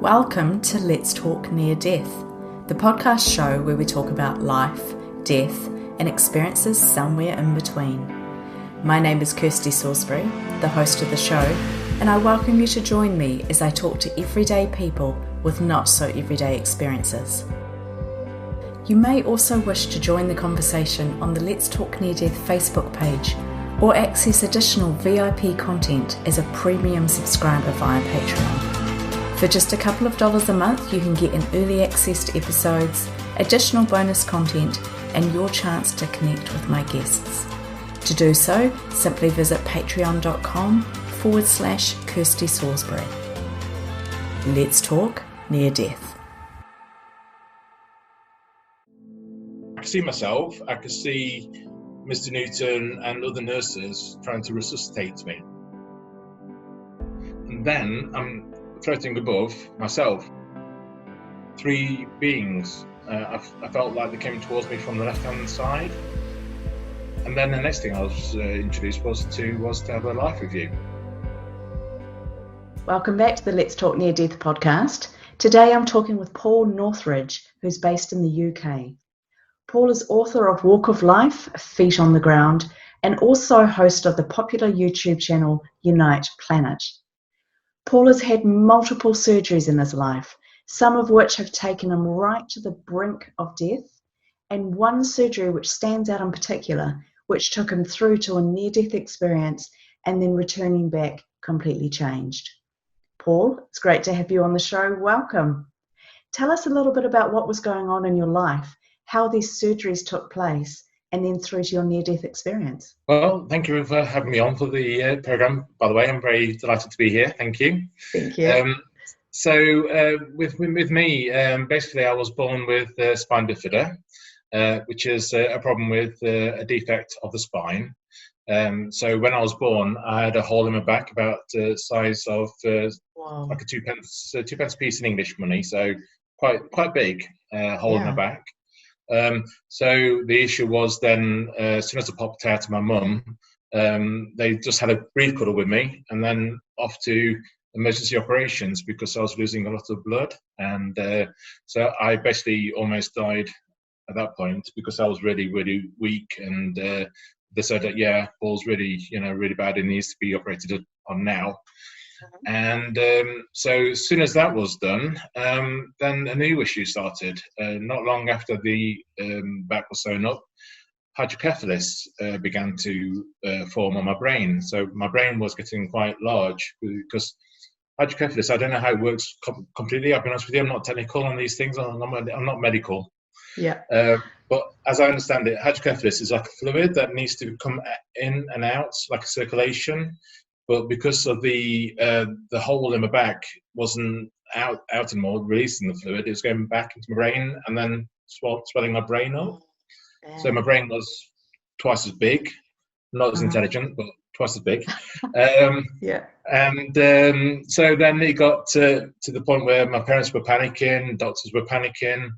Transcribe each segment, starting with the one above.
Welcome to Let's Talk Near Death, the podcast show where we talk about life, death, and experiences somewhere in between. My name is Kirsty Salisbury, the host of the show, and I welcome you to join me as I talk to everyday people with not so everyday experiences. You may also wish to join the conversation on the Let's Talk Near Death Facebook page or access additional VIP content as a premium subscriber via Patreon. For just a couple of dollars a month, you can get an early access to episodes, additional bonus content, and your chance to connect with my guests. To do so, simply visit patreon.com/Kirsty Salisbury. Let's talk near death. I could see myself, I could see Mr. Newton and other nurses trying to resuscitate me. And then I'm floating above myself. Three beings, I felt like they came towards me from the left-hand side. And then the next thing I was introduced was to have a life review. Welcome back to the Let's Talk Near Death podcast. Today I'm talking with Paul Northridge, who's based in the UK. Paul is author of Walk of Life, Feet on the Ground, and also host of the popular YouTube channel Unite Planet. Paul has had multiple surgeries in his life, some of which have taken him right to the brink of death, and one surgery which stands out in particular, which took him through to a near-death experience and then returning back completely changed. Paul, it's great to have you on the show. Welcome. Tell us a little bit about what was going on in your life, how these surgeries took place, and then through to your near-death experience. Well, thank you for having me on for the programme. By the way, I'm very delighted to be here. Thank you. Thank you. With me, basically I was born with spine bifida, which is a problem with a defect of the spine. So when I was born, I had a hole in my back about the size of like a two pence piece in English money, so quite big hole in my back. So the issue was then, as soon as I popped out to my mum, they just had a breathe cuddle with me and then off to emergency operations because I was losing a lot of blood. And so I basically almost died at that point because I was really, really weak. And they said that, yeah, Paul's really bad and needs to be operated on now. And so as soon as that was done, then a new issue started. Not long after the back was sewn up, hydrocephalus began to form on my brain. So my brain was getting quite large because hydrocephalus, I don't know how it works completely. I'll be honest with you, I'm not technical on these things. I'm not medical. Yeah. But as I understand it, hydrocephalus is like a fluid that needs to come in and out, like a circulation. But because of the hole in my back wasn't out anymore, releasing the fluid, it was going back into my brain and then swelling my brain up. So my brain was twice as big, not as intelligent, but twice as big. Yeah. And so then it got to the point where my parents were panicking, doctors were panicking,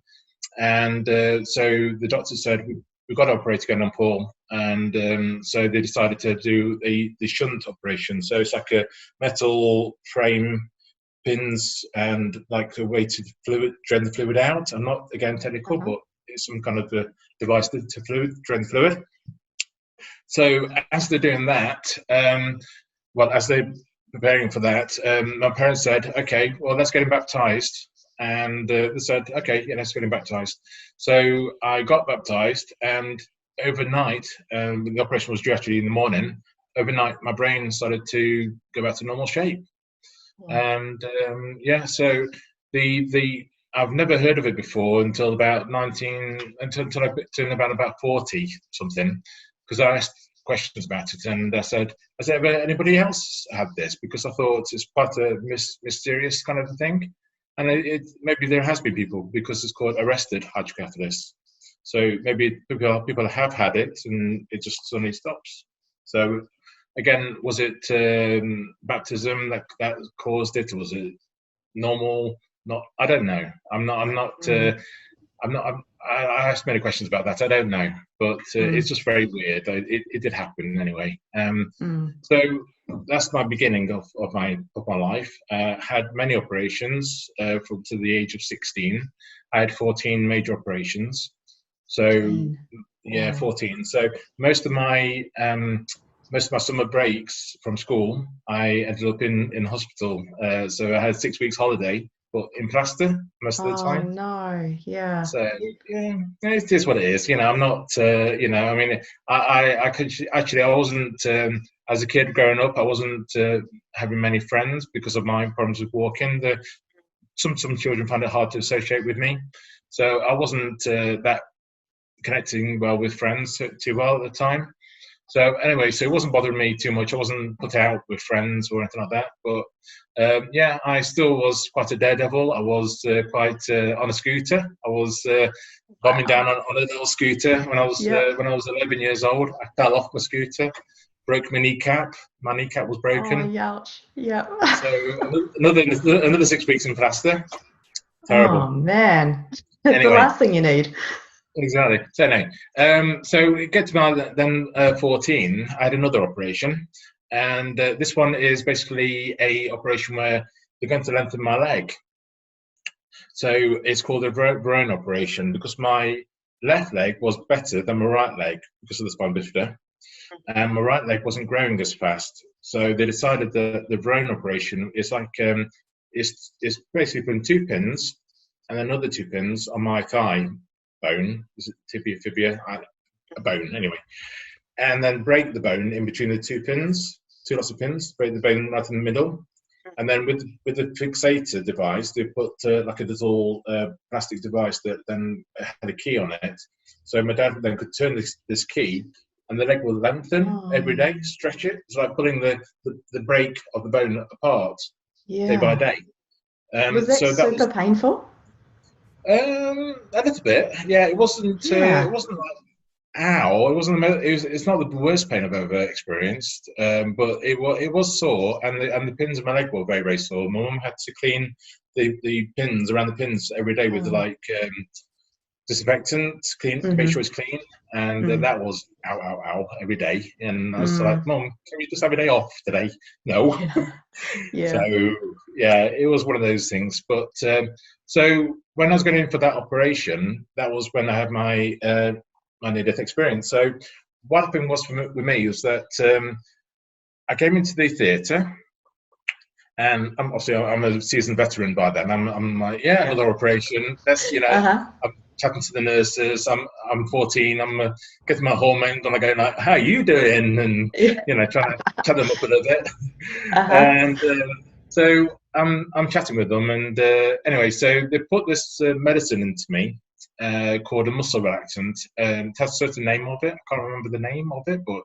and so the doctor said, we've got to operate again on Paul. And so they decided to do the shunt operation. So it's like a metal frame, pins, and like a way to drain the fluid out. I'm not, again, technical, but it's some kind of a device to drain the fluid. So as they're doing that, as they're preparing for that, my parents said, okay, well, let's get him baptized. And they said, okay, yeah, let's get him baptized. So I got baptized, and overnight, the operation was due actually in the morning. Overnight, my brain started to go back to normal shape. Wow. And so I've never heard of it before until about until I turned about 40 something, because I asked questions about it, and I said, has ever anybody else had this? Because I thought it's quite a mysterious kind of thing. And maybe there has been people, because it's called arrested hydrocephalus. So maybe people have had it and it just suddenly stops. So again, was it baptism that caused it? Or was it normal? I don't know. I asked many questions about that. I don't know, but it's just very weird. It did happen anyway. So that's my beginning of my life. Had many operations from to the age of 16. I had 14 major operations. So 14. yeah, Wow. 14. So most of my summer breaks from school, I ended up in hospital. So I had 6 weeks holiday, but in plaster most of the Oh time. no, yeah. So yeah, it is what it is. I'm not. I mean, I could actually. I wasn't as a kid growing up. I wasn't having many friends because of my problems with walking. Some children find it hard to associate with me, so I wasn't that connecting well with friends too well at the time. So anyway, so it wasn't bothering me too much. I wasn't put out with friends or anything like that. But yeah, I still was quite a daredevil. I was quite on a scooter. I was bombing down Wow. on a little scooter when I was Yep. 11 years old. I fell off my scooter, broke my kneecap. My kneecap was Oh, broken. ouch. Yep. So another 6 weeks in plaster. Oh Terrible. man. It's the Anyway. last thing you need. Exactly. So no. So it gets to my then 14. I had another operation, and this one is basically a operation where they're going to lengthen my leg. So it's called a Verone operation because my left leg was better than my right leg because of the spine bifida, and my right leg wasn't growing as fast. So they decided that the Verone operation is like it's basically putting 2 pins and another 2 pins on my thigh bone, is it tibia, fibia, a bone anyway, and then break the bone in between the 2 pins, 2 lots of pins, break the bone right in the middle, and then with the fixator device, they put like a little plastic device that then had a key on it. So my dad then could turn this key, and the leg will lengthen every day, stretch it. It's like pulling the break of the bone apart day by Yeah. day. Was that So that was super painful? a little bit. Yeah, it wasn't. It Yeah. wasn't like ow. It wasn't. It's not the worst pain I've ever experienced. But it was sore, and the pins in my leg were very very sore. My mum had to clean the pins around the pins every day with Oh. like disinfectant, clean, make sure Mm-hmm. it's clean, and Mm. that was ow ow ow every day. And I was like, Mm. Mum, can we just have a day off today? No. Yeah. So Yeah. yeah, it was one of those things. But so when I was going in for that operation, that was when I had my my near-death experience. So what happened was with me was that I came into the theatre, and obviously I'm a seasoned veteran by then. I'm like, yeah, another operation. That's Uh-huh. I'm chatting to the nurses. I'm 14. I'm getting my hormones on. I go like, how are you doing? And Yeah. trying to chat them up a little bit. Uh-huh. And so I'm chatting with them, and anyway, so they put this medicine into me called a muscle relaxant. It has a certain name of it. I can't remember the name of it, but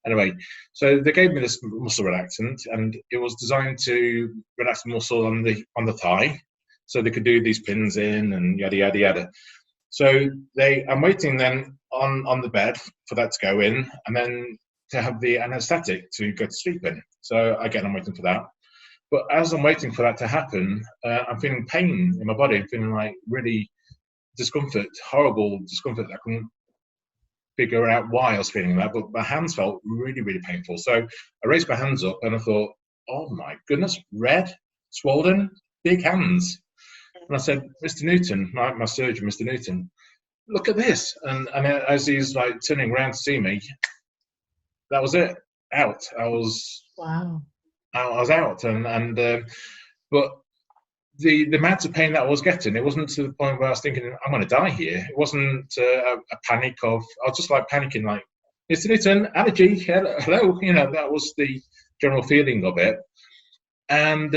anyway, so they gave me this muscle relaxant, and it was designed to relax the muscle on the thigh, so they could do these pins in and yada yada yada. So I'm waiting then on the bed for that to go in, and then to have the anaesthetic to go to sleep in. So again, I'm waiting for that. But as I'm waiting for that to happen, I'm feeling pain in my body. I'm feeling like really discomfort, horrible discomfort. I couldn't figure out why I was feeling that, but my hands felt really, really painful. So I raised my hands up and I thought, oh my goodness, red, swollen, big hands. And I said, Mr. Newton, my surgeon, Mr. Newton, look at this. And as he's like turning around to see me, that was it. Out. I was Wow. out. But the amount of pain that I was getting, it wasn't to the point where I was thinking, I'm going to die here. It wasn't a panic of, I was just like panicking, like, Mr. Newton, allergy, hello. That was the general feeling of it. And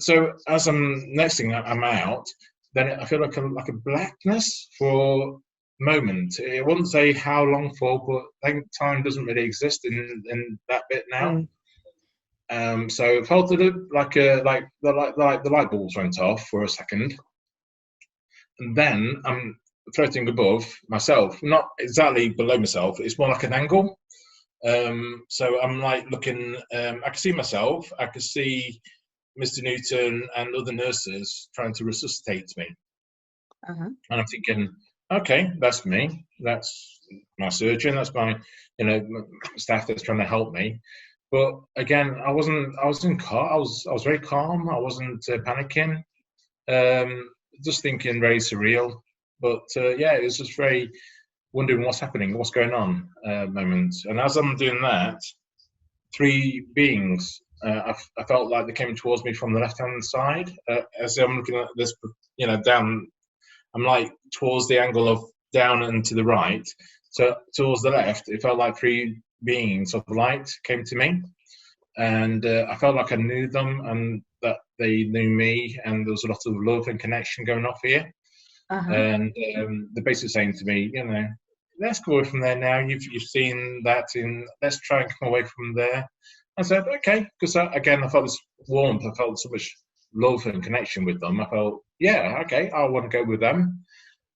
so as next thing I'm out, then I feel like a blackness for a moment. It wouldn't say how long for, but I think time doesn't really exist in that bit now. So it felt like the light bulbs went off for a second, and then I'm floating above myself, not exactly below myself. It's more like an angle. So I'm like looking. I can see myself. I can see Mr. Newton and other nurses trying to resuscitate me. Uh-huh. And I'm thinking, okay, that's me. That's my surgeon. That's my staff that's trying to help me. But again, I was very calm. I wasn't panicking. Just thinking very surreal. But yeah, it was just very wondering what's happening, what's going on moment. And as I'm doing that, three beings, I felt like they came towards me from the left-hand side. As I'm looking at this, down, I'm like towards the angle of down and to the right. So towards the left, it felt like three beings of light came to me. And I felt like I knew them and that they knew me, and there was a lot of love and connection going off here. And they're basically saying to me, let's go away from there now. You've seen that, let's try and come away from there. I said, okay, because again, I felt this warmth. I felt so much love and connection with them. I felt, yeah, okay, I want to go with them.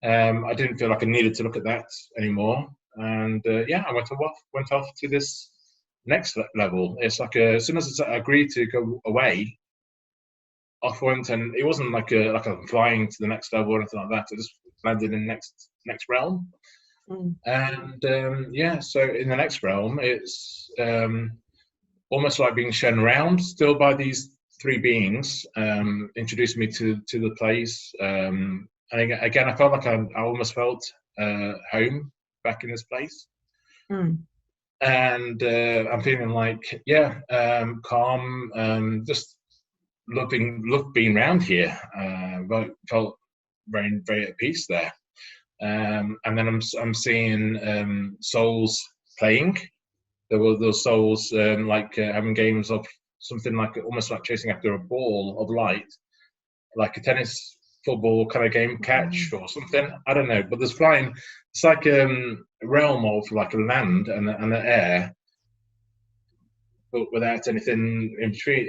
I didn't feel like I needed to look at that anymore. And yeah, I went off to this next level. It's like as soon as I agreed to go away, off went, and it wasn't like I'm flying to the next level or anything like that. I just landed in next realm. And yeah, so in the next realm, it's almost like being shown around still by these three beings, introduced me to the place. And again, I felt like I almost felt home back in this place. And I'm feeling like, yeah, calm, just love being around here. But felt very, very at peace there. And then I'm seeing souls playing. There were those souls having games of something like almost like chasing after a ball of light, like a tennis football kind of game, catch or something. I don't know, but there's flying. It's like a realm of like a land and the air, but without anything in between.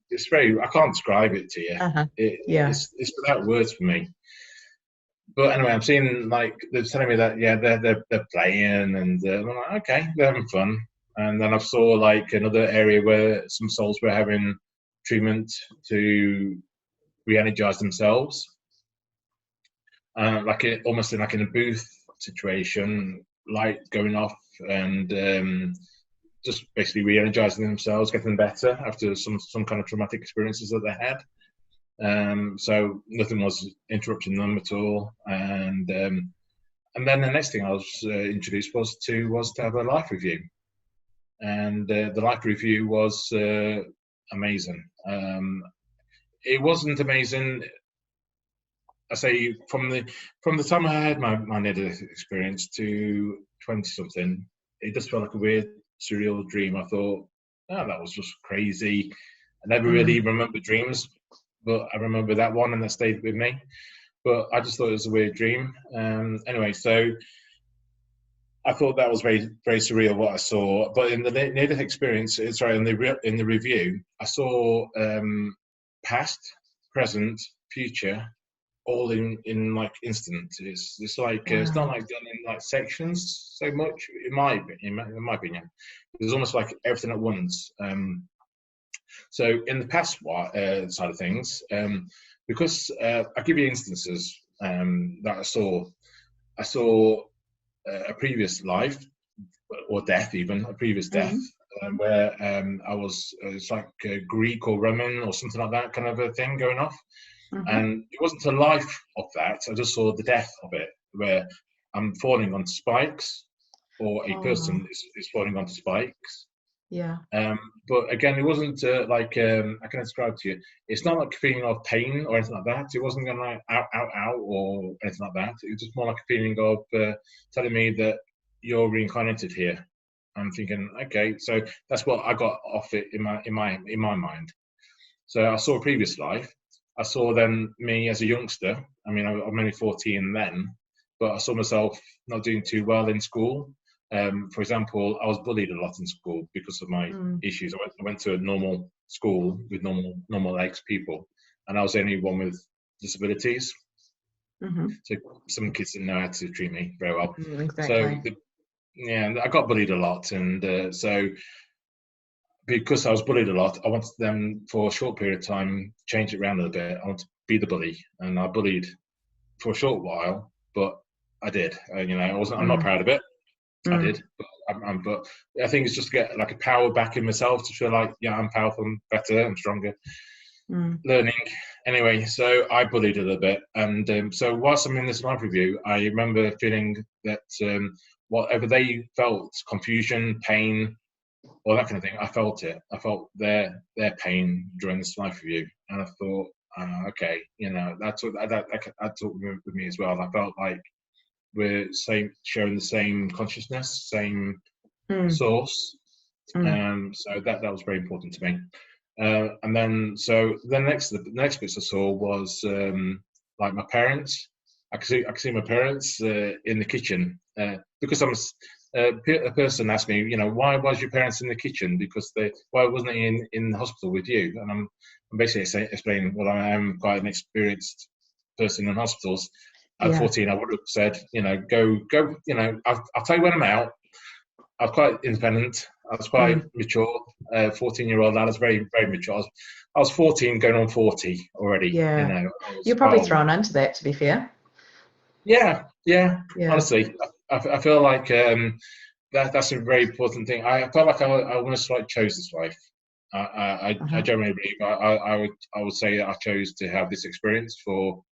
It's very. I can't describe it to you. It's without words for me. But anyway, I'm seeing like they're telling me that they're playing, and I'm like, okay, they're having fun. And then I saw like another area where some souls were having treatment to re-energize themselves, almost like in a booth situation, light going off, and just basically re-energizing themselves, getting better after some kind of traumatic experiences that they had. So nothing was interrupting them at all, and then the next thing I was introduced was to have a life review, and the life review was amazing. It wasn't amazing. I say from the time I had my near-death experience to 20-something, it just felt like a weird, surreal dream. I thought, oh, that was just crazy. I never really remember dreams, but I remember that one, and that stayed with me. But I just thought it was a weird dream. Anyway, so I thought that was very, very surreal what I saw. But in the near-death experience, in the review, I saw past, present, future, all in like instant. It's like it's not like done in like sections so much. In my opinion, it's almost like everything at once. So in the past side of things, because I'll give you instances that I saw a previous life or death, even a previous death, where I was it's like Greek or Roman or something like that kind of a thing going off. And it wasn't a life of that. I just saw the death of it, where I'm falling onto spikes, or a person is falling onto spikes. Yeah. But again, it wasn't I can describe to you. It's not like a feeling of pain or anything like that. It wasn't going like ow or anything like that. It was just more like a feeling of telling me that you're reincarnated here. I'm thinking, okay, so that's what I got off it in my mind. So I saw a previous life. I saw then me as a youngster. I mean, I'm only 14 then, but I saw myself not doing too well in school. For example, I was bullied a lot in school because of my issues. I went to a normal school with normal age people, and I was the only one with disabilities. So some kids didn't know how to treat me very well. Exactly. So I got bullied a lot, and so because I was bullied a lot, I wanted them for a short period of time change it around a little bit. I wanted to be the bully, and I bullied for a short while, but I did. I'm not proud of it. I did, but I think it's just to get like a power back in myself to feel like, yeah, I'm powerful, I'm better, I'm stronger. Learning. Anyway, so I bullied a little bit, and so whilst I'm in this life review, I remember feeling that whatever they felt, confusion, pain, all that kind of thing, I felt it. I felt their pain during this life review, and I thought, okay, you know, that took with me as well. I felt like we're sharing the same consciousness, same source. So that was very important to me. And then so the next bits I saw was like my parents. I could see my parents in the kitchen because a person asked me, you know, why was your parents in the kitchen? Because why wasn't they in the hospital with you? And I'm basically explaining, well, I am quite an experienced person in hospitals. At 14, I would have said, you know, go, you know, I'll tell you when I'm out. I was quite independent. I was quite mature. 14-year-old lad. I was very, very mature. I was 14, going on 40 already. Yeah. You know, You're probably thrown into that, to be fair. Yeah. Honestly, I feel like that's a very important thing. I felt like I almost like chose this life. I generally believe I would say that I chose to have this experience to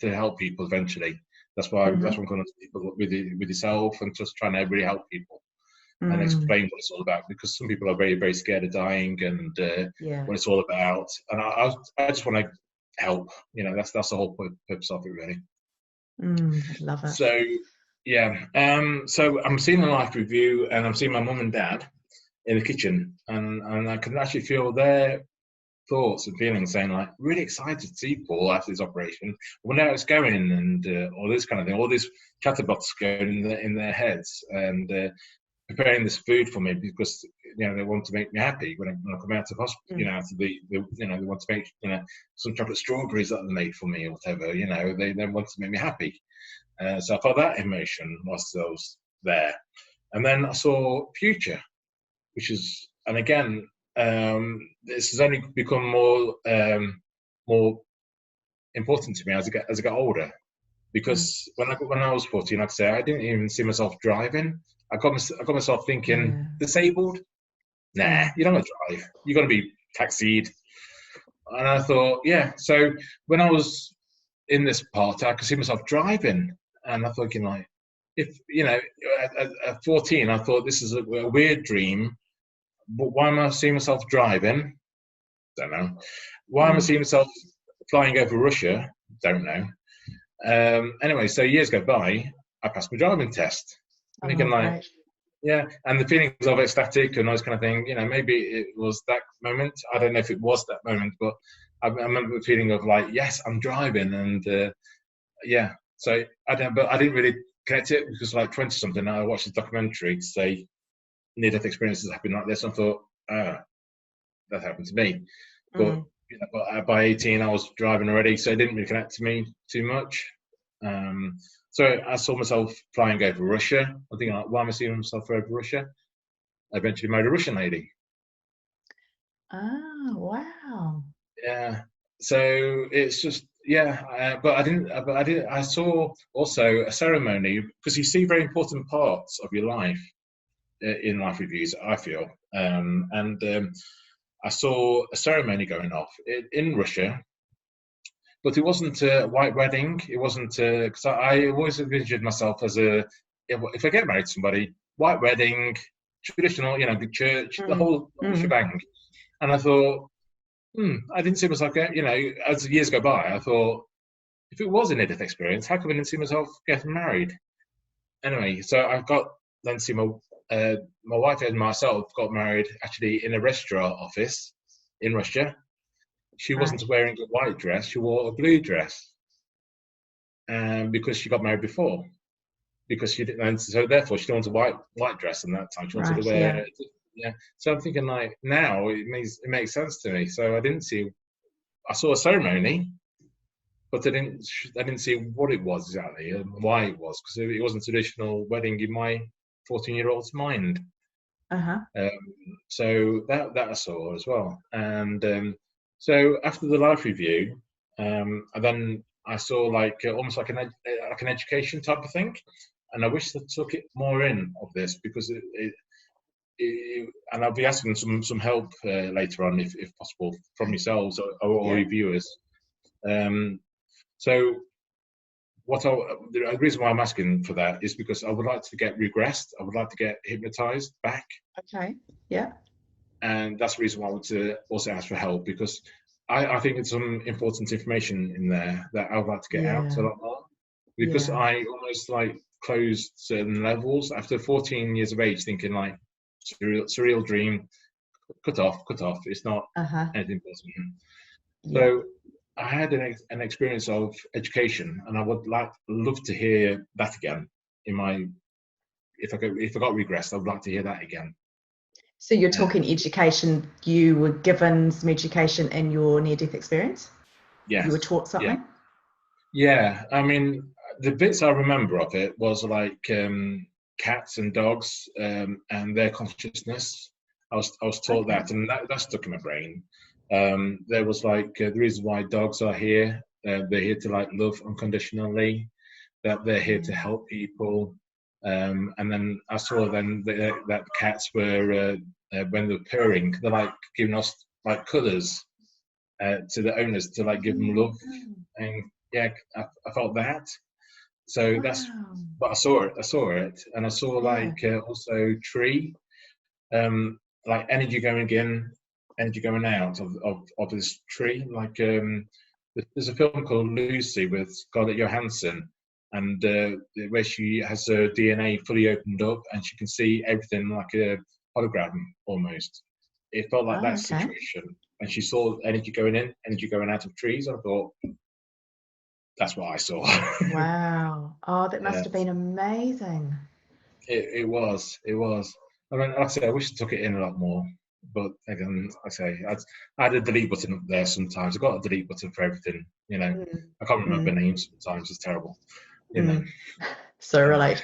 help people eventually. That's why I'm going to people with yourself and just trying to really help people and explain what it's all about, because some people are very, very scared of dying and what it's all about. And I just want to help. You know, that's the whole purpose of it, really. Love it. So yeah, so I'm seeing a life review, and I'm seeing my mum and dad in the kitchen, and I can actually feel their thoughts and feelings, saying like, really excited to see Paul after his operation, wonder how it's going, and all this kind of thing, all these chatterbox going in their heads, and preparing this food for me, because you know they want to make me happy when I come out of hospital. You know, after they want to make, you know, some chocolate strawberries that they made for me or whatever. You know, they want to make me happy. So I felt that emotion whilst I was there, and then I saw future, which is, and again, this has only become more important to me as I got older, because when I was 14, like I say, I didn't even see myself driving. I got myself thinking, disabled? Nah, you don't want to drive. You're going to be taxied. And I thought, yeah. So when I was in this part, I could see myself driving, and I thought, like, if you know, at 14, I thought this is a weird dream. But why am I seeing myself driving? Don't know. Why am I seeing myself flying over Russia? Don't know. Anyway, so years go by, I passed my driving test. I'm thinking like, right. yeah, and the feelings of ecstatic and those kind of thing, you know, maybe it was that moment. I don't know if it was that moment, but I remember the feeling of like, yes, I'm driving, and yeah. So I didn't really connect it, because like 20 something, I watched a documentary to say near-death experiences happen like this. And I thought, that happened to me. But, you know, but by 18, I was driving already, so it didn't really connect to me too much. So I saw myself flying over Russia. I'm thinking, like, why am I seeing myself over Russia? I eventually married a Russian lady. Oh, wow. Yeah. So it's just, yeah. But I didn't. I saw also a ceremony, because you see very important parts of your life in life reviews, I feel. I saw a ceremony going off in Russia, but it wasn't a white wedding. It wasn't, because I always envisioned myself as if I get married to somebody, white wedding, traditional, you know, good church, the whole shebang. And I thought, I didn't see myself you know, as years go by, I thought, if it was a near-death experience, how come I didn't see myself getting married? Anyway, so I got then to see my wife and myself got married actually in a registrar office in Russia. She wasn't wearing a white dress; she wore a blue dress, because she got married before. Because she didn't, and so therefore she didn't want a white dress in that time. She wanted to wear, yeah. So I'm thinking like now it makes sense to me. So I saw a ceremony, but I didn't see what it was exactly and why it was, because it wasn't a traditional wedding in my 14-year-old's mind. So that I saw as well. And so after the life review, and then I saw like almost like an education type of thing. and I wish I took it more in of this, because and I'll be asking some help later on, if possible, from yourselves or your viewers. So the reason why I'm asking for that is because I would like to get regressed. I would like to get hypnotized back. Okay. Yeah. And that's the reason why I want to also ask for help, because I think it's some important information in there that I would like to get out a lot more. Because I almost like closed certain levels after 14 years of age, thinking like surreal dream, cut off. It's not anything important. So I had an experience of education, and I would love to hear that again in my. If I got regressed, I would like to hear that again. So you're talking education. You were given some education in your near-death experience? Yes. You were taught something? Yeah. I mean, the bits I remember of it was like cats and dogs and their consciousness. I was taught that, and that stuck in my brain. There was like the reason why dogs are here. They're here to like love unconditionally. That they're here to help people. And then I saw then that cats were when they're purring, they're like giving us like colours to the owners to like give them love. And yeah, I felt that. So that's. But I saw it, and I saw like also tree, like energy going in, energy going out of this tree. Like there's a film called Lucy with Scarlett Johansson, and where she has her DNA fully opened up, and she can see everything like a hologram almost. It felt like that situation, and she saw energy going in, energy going out of trees. I thought, that's what I saw. Wow. Oh, that must have been amazing. It was. I mean, like I say, I wish I took it in a lot more. But again, like I say, I had a delete button up there sometimes. I've got a delete button for everything. You know, I can't remember names sometimes. It's terrible. You know. So relate.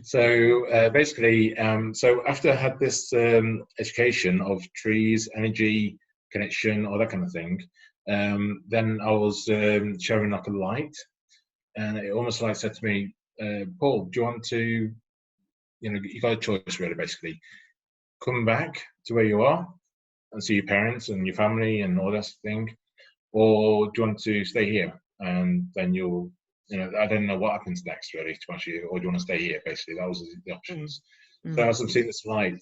So basically, so after I had this education of trees, energy, connection, all that kind of thing, then I was showing like a light, and it almost like said to me, Paul, do you want to, you got a choice really, basically. Come back to where you are and see your parents and your family and all that thing, or do you want to stay here? And then you'll, I don't know what happens next really, to be honest, or do you want to stay here? Basically, that was the options. So as I'm seeing this light,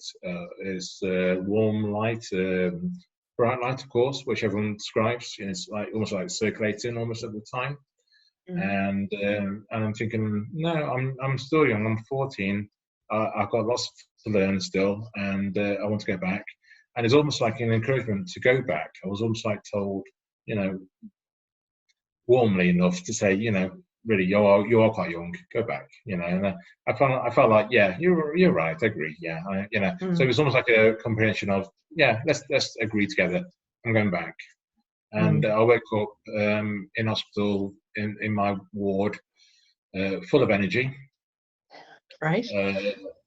it's warm light, bright light, of course, which everyone describes. It's like almost like circulating almost at the time. And I'm thinking, no, I'm still young. I'm 14. I've got lots to learn still, and I want to go back. And it's almost like an encouragement to go back. I was almost like told, warmly enough to say, really, you are quite young. Go back, And I felt like, yeah, you're right. I agree. Yeah, So it was almost like a comprehension of, yeah, let's agree together. I'm going back. And I woke up in hospital in my ward, full of energy. Right.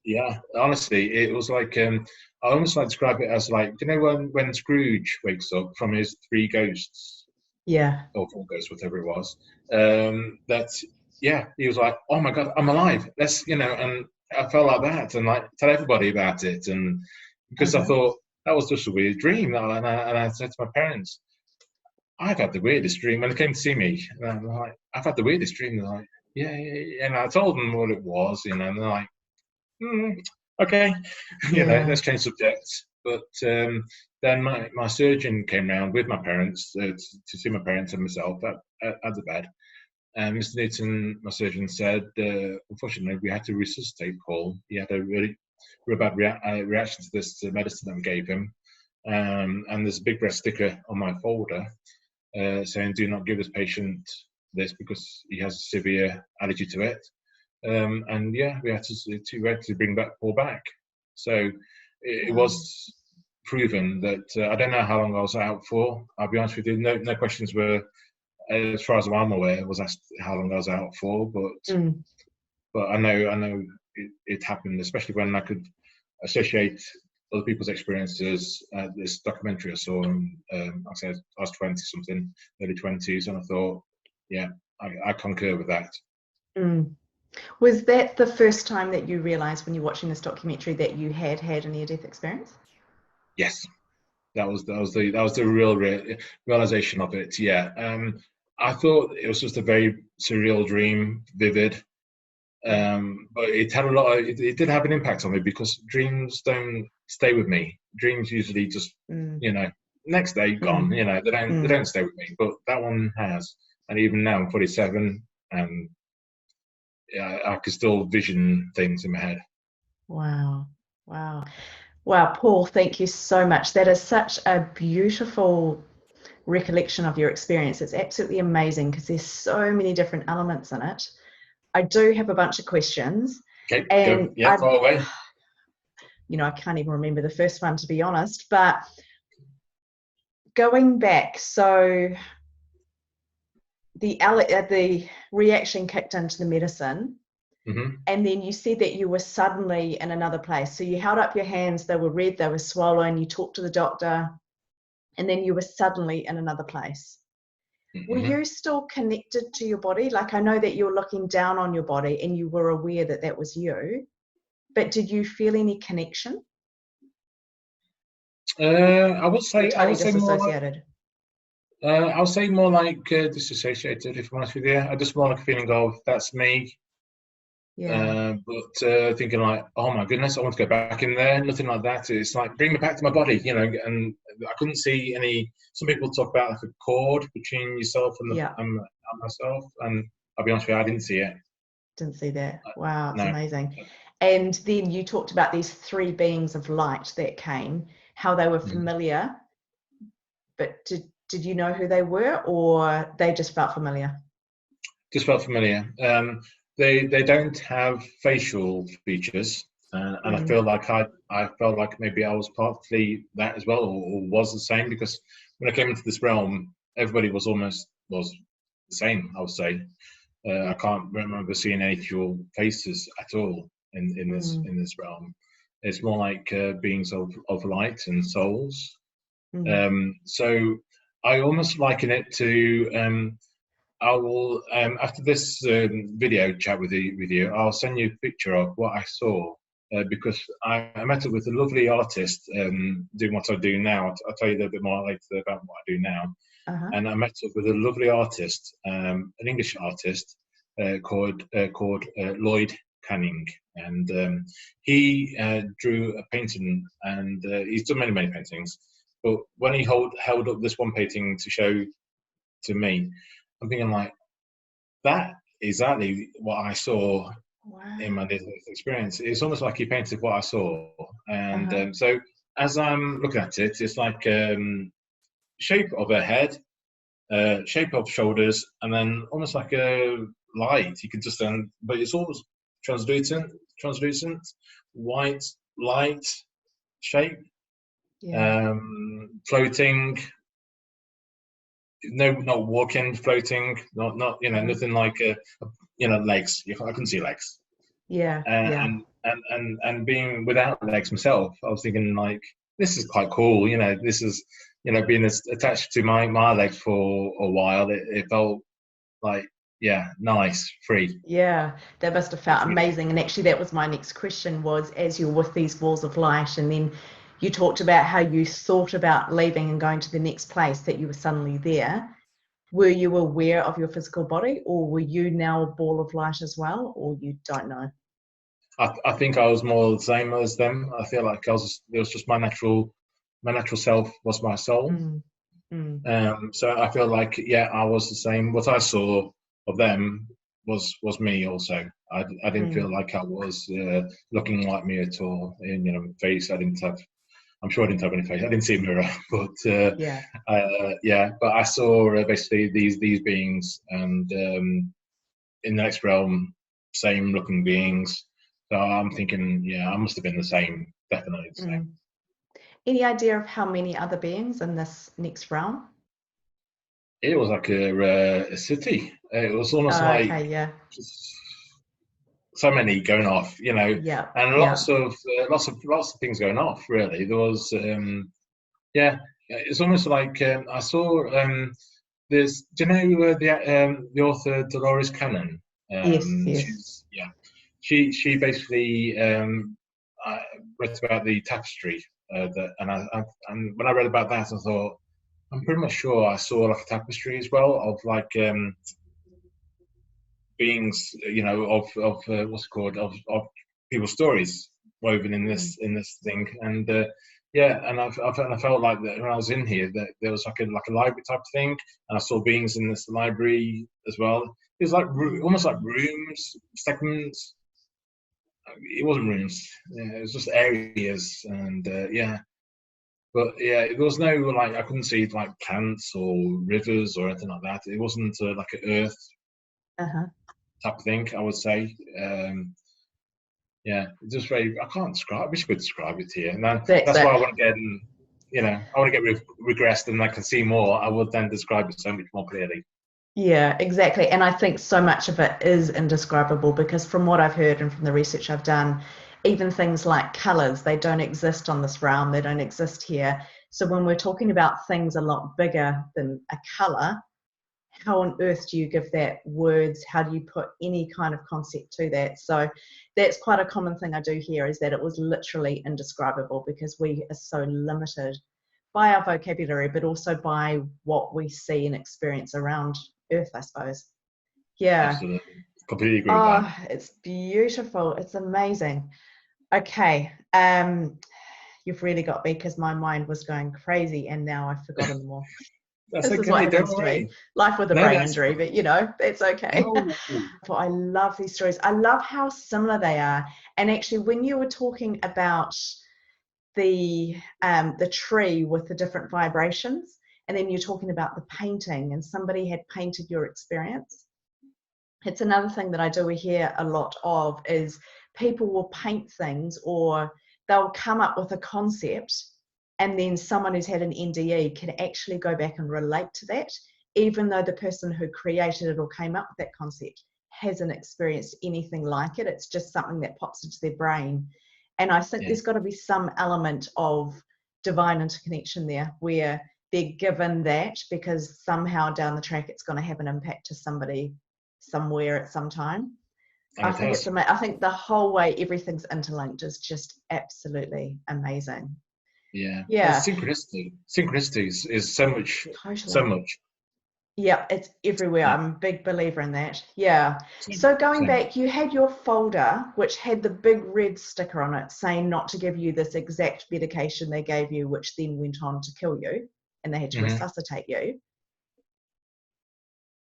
Yeah, honestly, it was like I almost like describe it as like, when Scrooge wakes up from his 3 ghosts, or 4 ghosts, whatever it was. He was like, oh my God, I'm alive. Let's, and I felt like that, and like tell everybody about it, and because I thought that was just a weird dream, and I said to my parents, I've had the weirdest dream. When they came to see me, and I'm like, I've had the weirdest dream. They're like, yeah. And I told them what it was, and they're like, okay, let's change subjects. But then my surgeon came round with my parents to see my parents and myself at the bed. And Mr. Newton, my surgeon, said, unfortunately, we had to resuscitate Paul. He had a really bad reaction to this medicine that we gave him. And there's a big red sticker on my folder saying, do not give this patient this because he has a severe allergy to it. And yeah, we had to bring Paul back. So it was proven that I don't know how long I was out for. I'll be honest with you, no questions were, as far as I'm aware, was asked how long I was out for. But I know it happened, especially when I could associate other people's experiences. This documentary I saw, I was 20 something, early 20s, and I thought, yeah, I concur with that. Was that the first time that you realised when you're watching this documentary that you had a near-death experience? Yes, that was the real realization of it. Yeah, I thought it was just a very surreal dream, vivid. But it had a lot of, it did have an impact on me because dreams don't stay with me. Dreams usually just, Mm, next day gone. mm, They don't mm. stay with me. But that one has, and even now I'm 47, and yeah, I can still vision things in my head. Wow. Wow. Wow, Paul, thank you so much. That is such a beautiful recollection of your experience. It's absolutely amazing because there's so many different elements in it. I do have a bunch of questions, Okay, go. and Yeah, far away. I can't even remember the first one, to be honest, but going back, so the reaction kicked into the medicine, Hmm. and then you said that you were suddenly in another place. So you held up your hands, they were red, they were swollen, you talked to the doctor, and then you were suddenly in another place. Were Hmm. you still connected to your body? Like, I know that you were looking down on your body and you were aware that that was you, but did you feel any connection? I would Or say, I totally would say more like, disassociated? I'll say more like disassociated. If I'm honest with you, I just more like a feeling of that's me. Yeah. But thinking like, oh my goodness, I want to go back in there. Nothing like that. It's like bring me back to my body, And I couldn't see any. Some people talk about like a cord between yourself and the Yeah. and myself, and I'll be honest with you, I didn't see it. Didn't see that. Wow, it's No. amazing. And then you talked about these three beings of light that came, how they were Mhm. familiar, but did you know who they were, or they just felt familiar? Just felt familiar. They don't have facial features, and I Mm, feel like I felt like maybe I was partly that as well, or was the same because when I came into this realm, everybody was the same. I would say I yeah. can't remember seeing any dual faces at all in this Mm, in this realm. It's more like beings of light and souls. mm. So I almost liken it to. I will after this video chat with you. I'll send you a picture of what I saw because I met up with a lovely artist doing what I do now. I'll tell you a little bit more later about what I do now. Uh-huh. And I met up with a lovely artist, an English artist called Lloyd Canning, and he drew a painting, and he's done many paintings. But when he held up this one painting to show to me, I'm thinking like that exactly what I saw in my Wow. experience. It's almost like he painted what I saw, and Uh-huh. so as I'm looking at it, it's like shape of a head, shape of shoulders, and then almost like a light. You could just but it's almost translucent, white light shape, Yeah. floating. No, not walking, floating, not Uh-huh. nothing like legs. I couldn't see legs, Yeah. Yeah. and being without legs myself, I was thinking like this is quite cool. This is being attached to my legs for a while. It felt like yeah, nice, free. Yeah, that must have felt Freedom. amazing. And actually, that was my next question was, as you're with these walls of light, and then you talked about how you thought about leaving and going to the next place, that you were suddenly there. Were you aware of your physical body, or were you now a ball of light as well, or you don't know? I think I was more the same as them. I feel like it was just my natural self was my soul. Mm, mm, So I feel like yeah, I was the same. What I saw of them was me also. I didn't feel mm, like I was looking like me at all. In face, I didn't have. I'm sure I didn't have any face. I didn't see a mirror, but yeah. yeah. But I saw basically these beings, and in the next realm, same looking beings. So I'm thinking, yeah, I must have been the same. Definitely the same. Mm. Any idea of how many other beings in this next realm? It was like a city. It was almost like Okay, yeah, just so many going off, yeah, and yeah. lots of things going off. Really, there was yeah. It's almost like I saw this. Do you know the author Dolores Cannon? Yes, yes. She's yeah. she basically read about the tapestry, and when I read about that, I thought, I'm pretty much sure I saw like a tapestry as well of like beings, of what's it called, of people's stories woven in this thing, and and I felt like that when I was in here that there was like a library type thing, and I saw beings in this library as well. It was like almost like rooms, segments. It wasn't rooms. Yeah, it was just areas, and But yeah, there was no like I couldn't see like plants or rivers or anything like that. It wasn't like an earth Uh-huh. type thing, I would say. It's just very. I can't describe. I wish I could describe it to you, and That's that's it. why I want to get. I want to get regressed, and I can see more. I would then describe it so much more clearly. Yeah, exactly. And I think so much of it is indescribable because from what I've heard and from the research I've done, even things like colors, they don't exist on this realm, they don't exist here. So when we're talking about things a lot bigger than a color, how on earth do you give that words? How do you put any kind of concept to that? So that's quite a common thing I do hear, is that it was literally indescribable because we are so limited by our vocabulary, but also by what we see and experience around Earth, I suppose. Yeah. Absolutely, completely agree with that. Oh, it's beautiful. It's amazing. Okay. You've really got me because my mind was going crazy and now I've forgotten them all. That's This is what okay. Don't happens to me. worry. Life with a No, brain that's injury, but it's okay. no. But I love these stories. I love how similar they are. And actually, when you were talking about the tree with the different vibrations, and then you're talking about the painting, and somebody had painted your experience. It's another thing that I do hear a lot of is people will paint things or they'll come up with a concept and then someone who's had an NDE can actually go back and relate to that, even though the person who created it or came up with that concept hasn't experienced anything like it. It's just something that pops into their brain. And I think there's got to be some element of divine interconnection there where they're given that because somehow down the track it's going to have an impact to somebody somewhere at some time. And I it think has. it's amazing. I think the whole way everything's interlinked is just absolutely amazing. Yeah. Yeah, Synchronicity is so much, so totally. much. Yeah, it's everywhere. Yeah. I'm a big believer in that. Yeah. Same, So going same. back, you had your folder which had the big red sticker on it saying not to give you this exact medication they gave you, which then went on to kill you and they had to Mm-hmm. resuscitate you.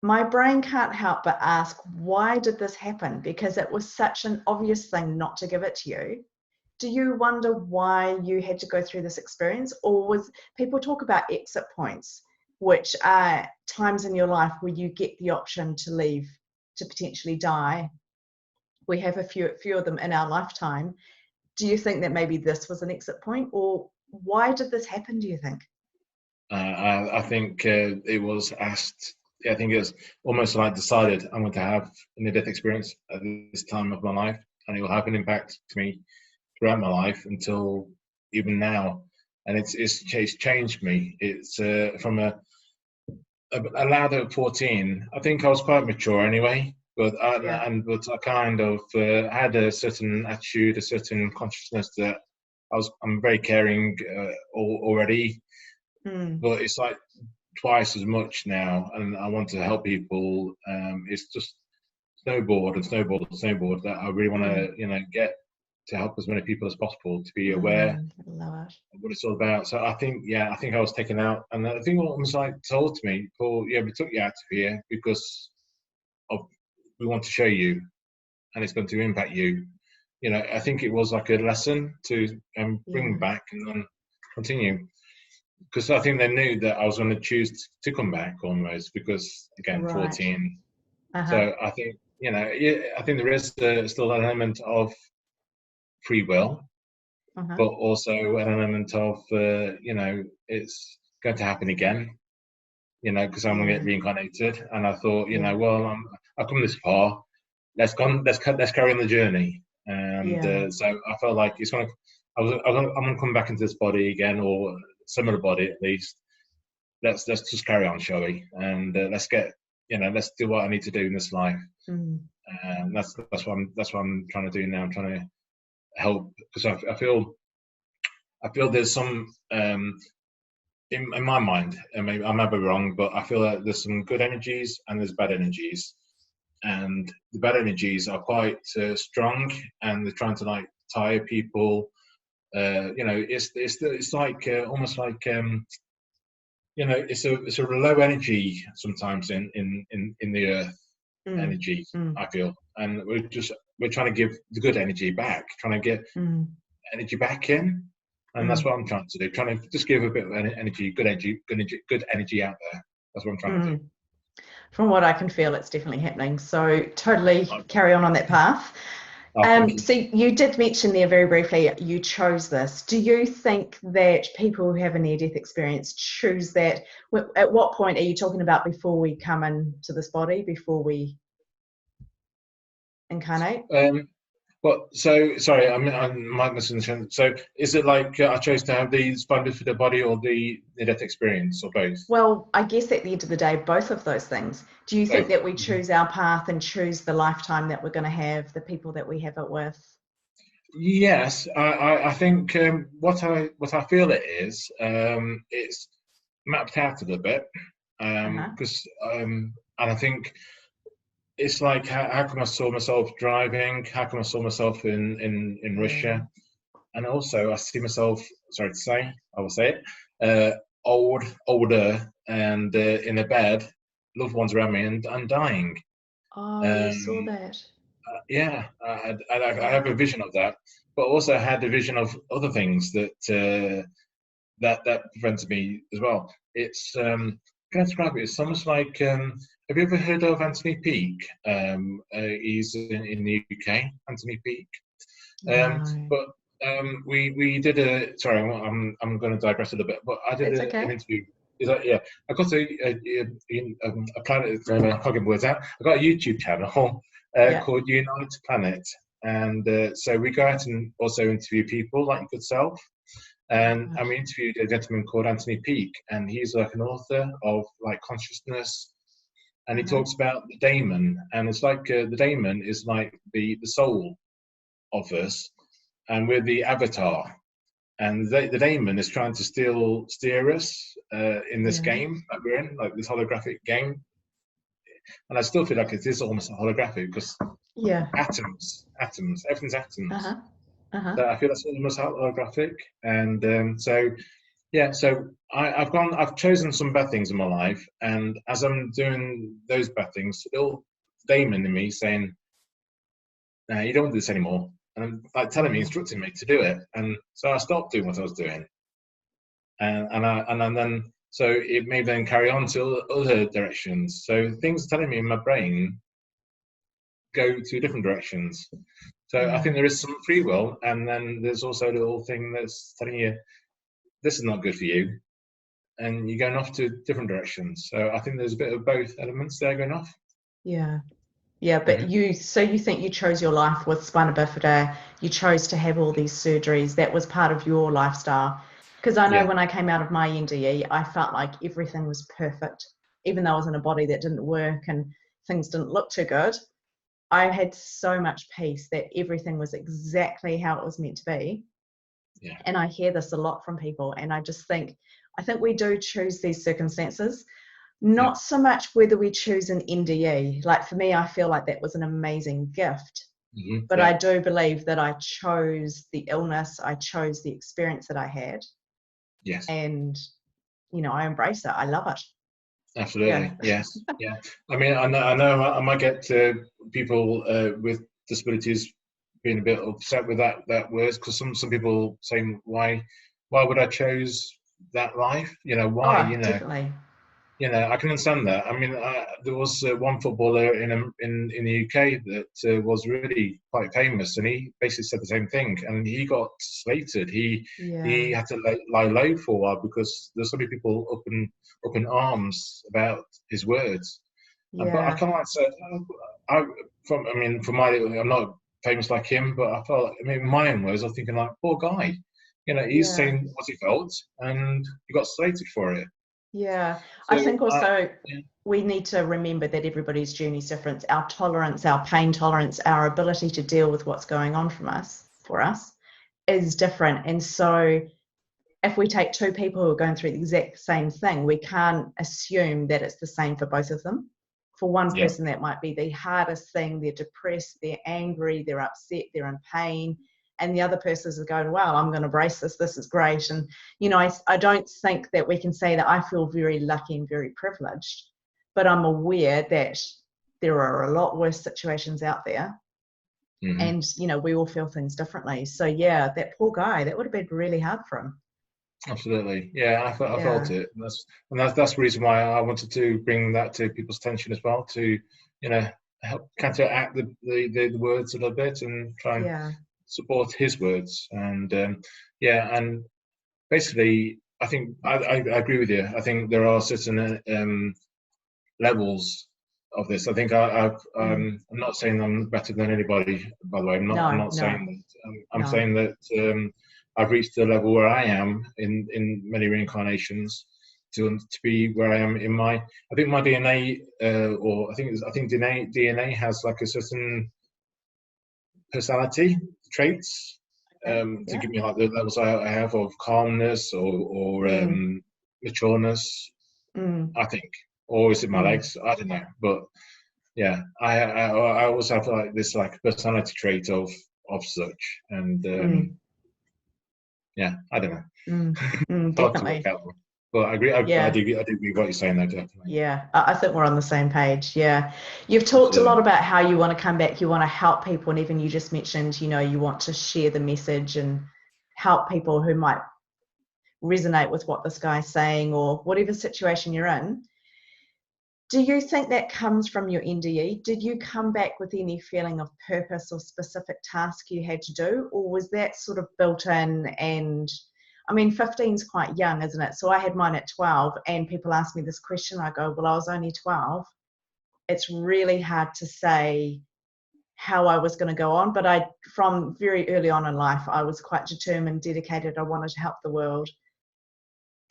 My brain can't help but ask, why did this happen? Because it was such an obvious thing not to give it to you. Do you wonder why you had to go through this experience? Or was people talk about exit points, which are times in your life where you get the option to leave, to potentially die? We have a few of them in our lifetime. Do you think that maybe this was an exit point? Or why did this happen, do you think? I think it was asked. I think it's almost like decided I'm going to have a near-death experience at this time of my life, and it will have an impact to me throughout my life until even now. And it's changed me. It's from a lad at 14. I think I was quite mature anyway, but Yeah. I kind of had a certain attitude, a certain consciousness that I'm very caring already. But it's like twice as much now, and I want to help people. It's just snowboard and snowboard and snowboard that I really want to, get to help as many people as possible to be aware Love it. of what it's all about. So I think I was taken out, and I think what was like told to me, Paul, we took you out of here because of we want to show you, and it's going to impact you. I think it was like a lesson to bring them Yeah. back and then continue. Because I think they knew that I was going to choose to come back almost because again, Right. 14. Uh-huh. So I think I think there is still an element of free will, Uh-huh. but also an element of it's going to happen again. Because I'm going to get reincarnated, and I thought, well, I've come this far. Let's carry on the journey. And so I felt like I'm going to come back into this body again, or similar body at least. Let's just carry on, shall we? And let's do what I need to do in this life. and that's what I'm trying to do now. I'm trying to help, because I feel there's some in my mind, and maybe I might be wrong, but I feel that there's some good energies and there's bad energies, and the bad energies are quite strong, and they're trying to like tire people. It's like almost like it's a low energy sometimes in the earth energy. I feel, and we're trying to give the good energy back, trying to get energy back in, and that's what I'm trying to do. Trying to just give a bit of energy, good energy out there. That's what I'm trying to do. From what I can feel, it's definitely happening. So totally carry on that path. So you did mention there very briefly, you chose this. Do you think that people who have a near-death experience choose that? At what point are you talking about before we come into this body, before we incarnate? Sorry, I might misunderstand. So is it like I chose to have the spinal bifida body or the near-death experience, or both? Well, I guess at the end of the day, both of those things. Do you think that we choose our path and choose the lifetime that we're going to have, the people that we have it with? Yes, I think what I feel it is, it's mapped out a little bit, because and I think it's like how come I saw myself driving, how come I saw myself in Russia, and also I see myself, sorry to say, I will say it, older, and in a bed, loved ones around me and dying. You saw that. Yeah, I have a vision of that, but also had a vision of other things that that prevented me as well. It's can I describe it? It's almost like have you ever heard of Anthony Peake? He's in the UK, Anthony Peake. But we did a. Sorry, I'm going to digress a little bit, but I did an interview. Is that, yeah, I got a planet. I can't get my words out. I got a YouTube channel called Unite Planet, and so we go out and also interview people like your good self. And we interviewed a gentleman called Anthony Peake, and he's like an author of like consciousness, and he talks about the daemon, and it's like the daemon is like the soul of us, and we're the avatar, and the daemon is trying to steer us in this game that we're in, like this holographic game. And I still feel like it is almost holographic because atoms, everything's atoms. So I feel that's almost holographic, and so I've chosen some bad things in my life, and as I'm doing those bad things, the little daemon in me saying, "No, you don't want to do this anymore," and like telling me, instructing me to do it, and so I stopped doing what I was doing, and then so it may then carry on to other directions. So things telling me in my brain go to different directions. So I think there is some free will, and then there's also a little thing that's telling you this is not good for you, and you're going off to different directions. So I think there's a bit of both elements there going off. Yeah, but you think you chose your life with spina bifida, you chose to have all these surgeries, that was part of your lifestyle. Because I know when I came out of my NDE, I felt like everything was perfect, even though I was in a body that didn't work and things didn't look too good. I had so much peace that everything was exactly how it was meant to be. Yeah. And I hear this a lot from people, and I think we do choose these circumstances. Not so much whether we choose an NDE. Like for me, I feel like that was an amazing gift. But I do believe that I chose the illness, I chose the experience that I had. Yes. And, I embrace it. I love it. Absolutely. Yes. Yeah. I mean, I know I might get people with disabilities being a bit upset with that words, because some people saying, why would I choose that life? Why? Definitely. I can understand that. I mean, there was one footballer in the UK that was really quite famous, and he basically said the same thing, and he got slated. He had to lie low for a while because there's so many people up in arms about his words. But I kind of like said, I'm not famous like him, but I felt, in my own words, I was thinking like, poor guy. He's saying what he felt, and he got slated for it. Yeah. I So think also yeah, we need to remember that everybody's journey is different. Our tolerance, our pain tolerance, our ability to deal with what's going on for us is different. And so if we take two people who are going through the exact same thing, we can't assume that it's the same for both of them. For one yeah, person, that might be the hardest thing. They're depressed, they're angry, they're upset, they're in pain. And the other person is going, wow, I'm going to brace this. This is great. And, I don't think that we can say that I feel very lucky and very privileged, but I'm aware that there are a lot worse situations out there. hmm, And, we all feel things differently. So, yeah, that poor guy, that would have been really hard for him. absolutely. Yeah, I felt Yeah. it. That's the reason why I wanted to bring that to people's attention as well, to help counteract the words a little bit and try and Yeah. support his words. And yeah, and basically, I think I agree with you. I think there are certain levels of this. I think Mm. I'm not saying I'm better than anybody. By the way, I'm No, not no, saying that. I'm no. saying that I've reached the level where I am in many reincarnations to be where I am in my. I think my DNA, or I think DNA has like a certain personality traits Okay. to Yeah. give me like the levels I have of calmness or Mm. matureness. Mm. I think, or is it my Mm. legs? I don't know, but yeah, I always have like this like personality trait of such, and Mm. yeah, I don't know. Mm. Mm. Hard to work Definitely. out, but I agree. I Yeah. do agree with what you're saying there, definitely. Yeah. I think we're on the same page. Yeah. You've talked a lot Absolutely. about how you want to come back, you want to help people, and even you just mentioned, you want to share the message and help people who might resonate with what this guy's saying or whatever situation you're in. Do you think that comes from your NDE? Did you come back with any feeling of purpose or specific task you had to do, or was that sort of built in? And I mean, 15 is quite young, isn't it? So I had mine at 12, and people ask me this question. I go, well, I was only 12. It's really hard to say how I was going to go on, but from very early on in life, I was quite determined, dedicated. I wanted to help the world.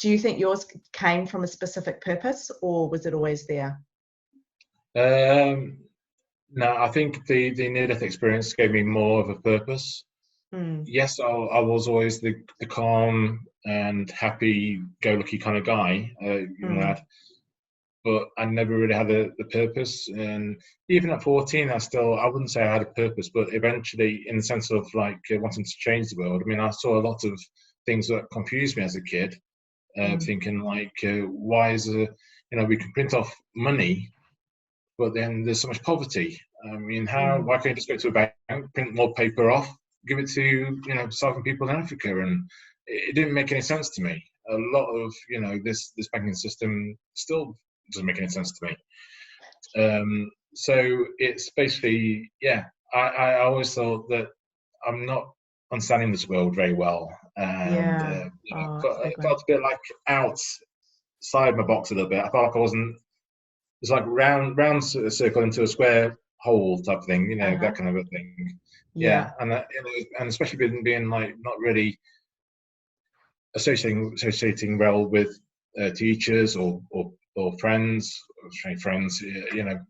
Do you think yours came from a specific purpose, or was it always there? Um, no, I think the near-death experience gave me more of a purpose. Mm, Yes, I was always the calm and happy-go-lucky kind of guy, young mm, lad, but I never really had the purpose. And even at 14, I wouldn't say I had a purpose, but eventually, in the sense of like wanting to change the world. I mean, I saw a lot of things that confused me as a kid, mm, thinking like, why is we can print off money, but then there's so much poverty. I mean, mm, why can't you just go to a bank, print more paper off, give it to starving people in Africa? And it didn't make any sense to me. A lot of this banking system still doesn't make any sense to me. So it's basically, yeah, I always thought that I'm not understanding this world very well, and yeah. Oh, it's a big it one. felt a bit like outside my box a little bit. I felt like I wasn't. It's like round circle into a square hole type of thing, Uh-huh. that kind of a thing. Yeah, Yeah. and and especially being like not really associating well with teachers or friends,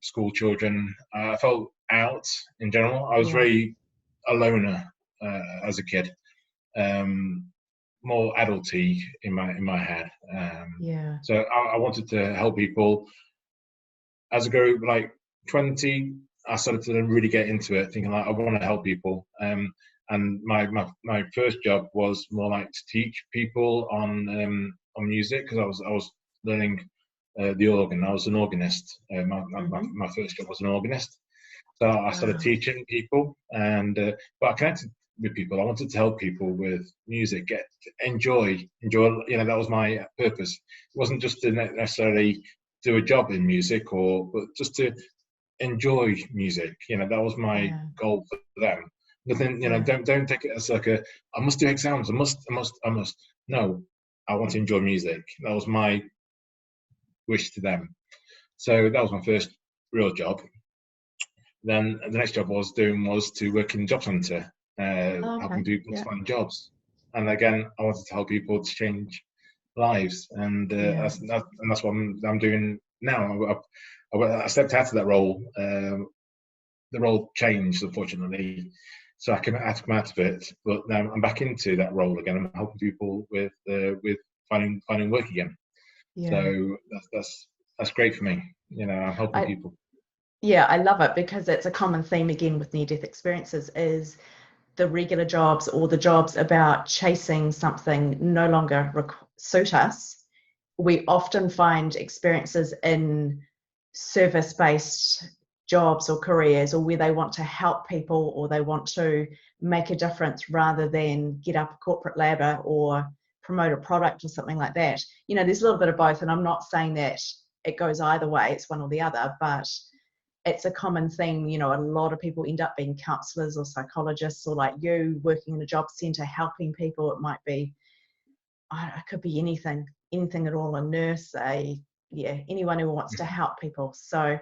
school children. I felt out in general. I was Yeah. very a loner as a kid, um, more adulty in my head. Yeah. So I wanted to help people. As I grew like 20, I started to really get into it, thinking like I want to help people. And my first job was more like to teach people on music, because I was learning the organ. I was an organist. Mm-hmm. My first job was an organist. So I started Wow. teaching people, and but I connected with people. I wanted to help people with music, enjoy. That was my purpose. It wasn't just to necessarily do a job in music, but just to enjoy music. That was my Yeah. goal for them. Nothing. Yeah. Don't take it as like I must do exams. I must. No, I want to enjoy music. That was my wish to them. So that was my first real job. Then the next job I was doing was to work in job centre, Oh, okay. helping people to Yeah. find jobs. And again, I wanted to help people to change. lives, and Yeah. that's what I'm doing now. I stepped out of that role. The role changed, unfortunately, so I had to come out of it. But now I'm back into that role again. I'm helping people with finding work again. Yeah. So that's great for me. I'm helping I people. Yeah, I love it because it's a common theme again with near-death experiences is the regular jobs or the jobs about chasing something no longer suit us. We often find experiences in service-based jobs or careers, or where they want to help people or they want to make a difference rather than get up a corporate ladder or promote a product or something like that. There's a little bit of both, and I'm not saying that it goes either way, it's one or the other, but it's a common thing. A lot of people end up being counselors or psychologists, or like you working in a job center helping people. It might be, it could be anything at all, a nurse, anyone who wants to help people. So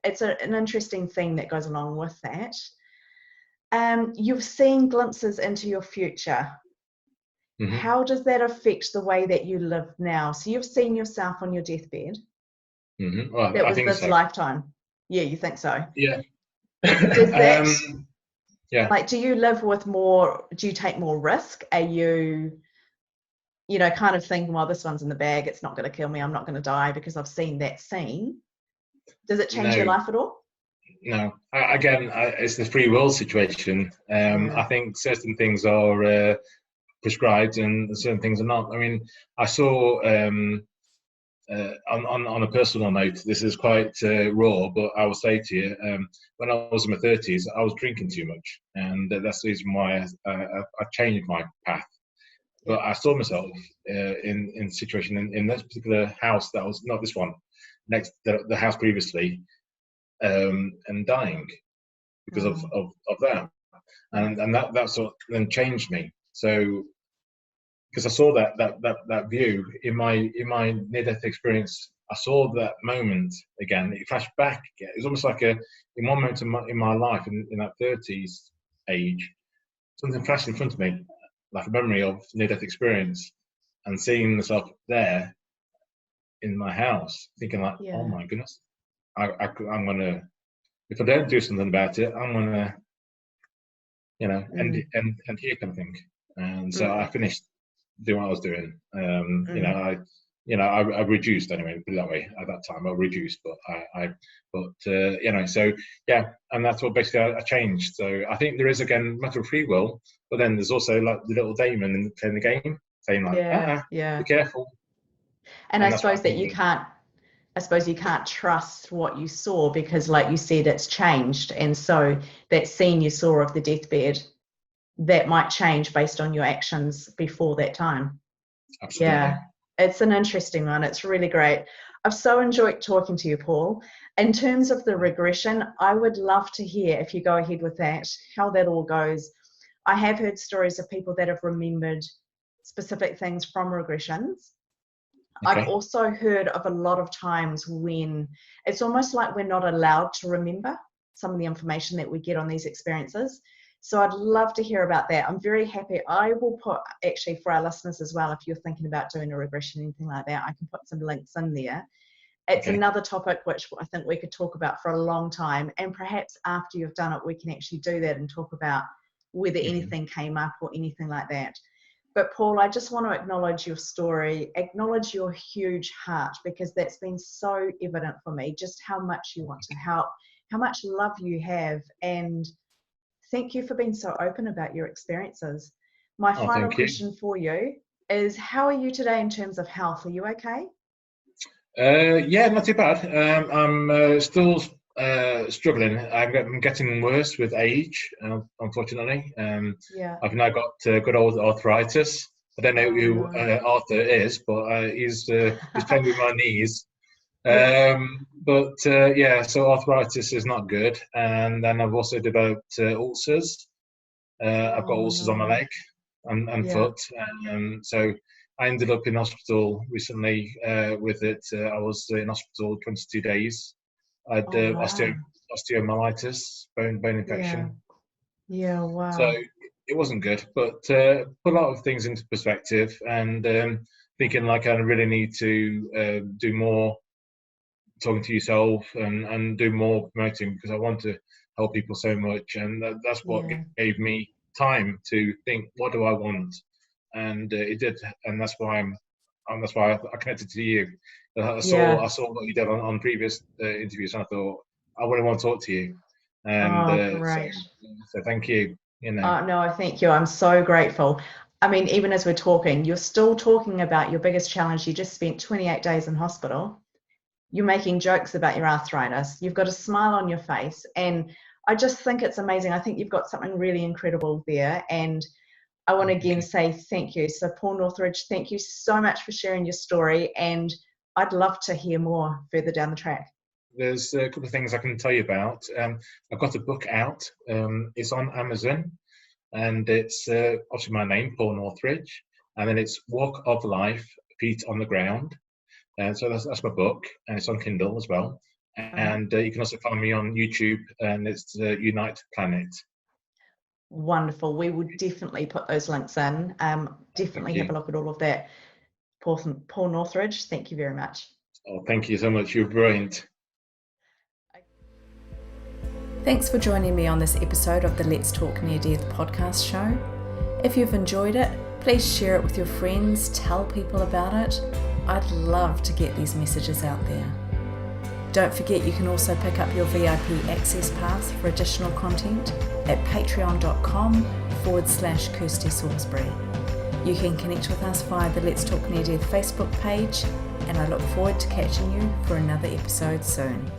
it's an interesting thing that goes along with that. You've seen glimpses into your future. Mm-hmm. How does that affect the way that you live now? So you've seen yourself on your deathbed. Mm-hmm. Well, That I was think this so. lifetime. Yeah, you think so? Yeah. Does that, Yeah. like, do you take more risk? Are you, kind of thinking, well, this one's in the bag, it's not going to kill me, I'm not going to die because I've seen that scene? Does it change your No. life at all? No. It's the free will situation. Yeah. I think certain things are prescribed and certain things are not. I mean, I saw on a personal note, this is quite raw, but I will say to you, when I was in my 30s, I was drinking too much, and that's the reason why I changed my path. Yeah. But I saw myself in a situation in this particular house that was not this one, next the house previously, and dying because of that, and that sort of then changed me. So because I saw that view in my near-death experience, I saw that moment again. It flashed back again. It was almost like in one moment in my life, in that 30s age, something flashed in front of me, like a memory of near-death experience, and seeing myself there in my house, thinking like, oh my goodness, I'm gonna, if I don't do something about it, I'm gonna, end here kind of thing. And so I finished doing what I was doing. I reduced anyway, put it that way. At that time, I reduced, so yeah, and that's what basically I changed. So I think there is again matter of free will, but then there's also like the little daemon playing the game, saying like, be careful. And And I that's what suppose I that think. you can't trust what you saw because, like you said, it's changed. And so that scene you saw of the deathbed, that might change based on your actions before that time. Absolutely. Yeah, it's an interesting one. It's really great. I've so enjoyed talking to you, Paul. In terms of the regression, I would love to hear, if you go ahead with that, how that all goes. I have heard stories of people that have remembered specific things from regressions. Okay. I've also heard of a lot of times when it's almost like we're not allowed to remember some of the information that we get on these experiences. So I'd love to hear about that. I'm very happy. I will put, actually, for our listeners as well, if you're thinking about doing a regression, anything like that, I can put some links in there. It's another topic which I think we could talk about for a long time. And perhaps after you've done it, we can actually do that and talk about whether anything came up or anything like that. But Paul, I just want to acknowledge your story, acknowledge your huge heart, because that's been so evident for me, just how much you want to help, how much love you have, and thank you for being so open about your experiences. My final question for you is, how are you today in terms of health? Are you okay? Yeah, not too bad. I'm still struggling. I'm getting worse with age, unfortunately. I've now got good old arthritis. I don't know who Arthur is, but he's playing with my knees. So arthritis is not good. And then I've also developed ulcers. I've got ulcers on my leg and foot. So I ended up in hospital recently with it. I was in hospital 22 days. I had osteomyelitis, bone infection. Yeah, wow. So it wasn't good, but put a lot of things into perspective. And thinking like I really need to do more talking to yourself and do more promoting, because I want to help people so much, and that's what gave me time to think, what do I want? And it did, and that's why I connected to you. I saw what you did on previous interviews, and I thought I really want to talk to you. And Great. So thank you. No, thank you. I'm so grateful. I mean, even as we're talking, you're still talking about your biggest challenge. You just spent 28 days in hospital. You're making jokes about your arthritis. You've got a smile on your face. And I just think it's amazing. I think you've got something really incredible there. And I want to again say thank you. So Paul Northridge, thank you so much for sharing your story. And I'd love to hear more further down the track. There's a couple of things I can tell you about. I've got a book out. It's on Amazon. And it's obviously my name, Paul Northridge. And then it's Walk of Life, Feet on the Ground. And so that's my book, and it's on Kindle as well. And you can also find me on YouTube, and it's Unite Planet. Wonderful. We will definitely put those links in. Definitely have a look at all of that. Paul Northridge, thank you very much. Oh, thank you so much. You're brilliant. Thanks for joining me on this episode of the Let's Talk Near Death podcast show. If you've enjoyed it, please share it with your friends, tell people about it. I'd love to get these messages out there. Don't forget you can also pick up your VIP access pass for additional content at patreon.com/Kirsty Salisbury. You can connect with us via the Let's Talk Near Death Facebook page, and I look forward to catching you for another episode soon.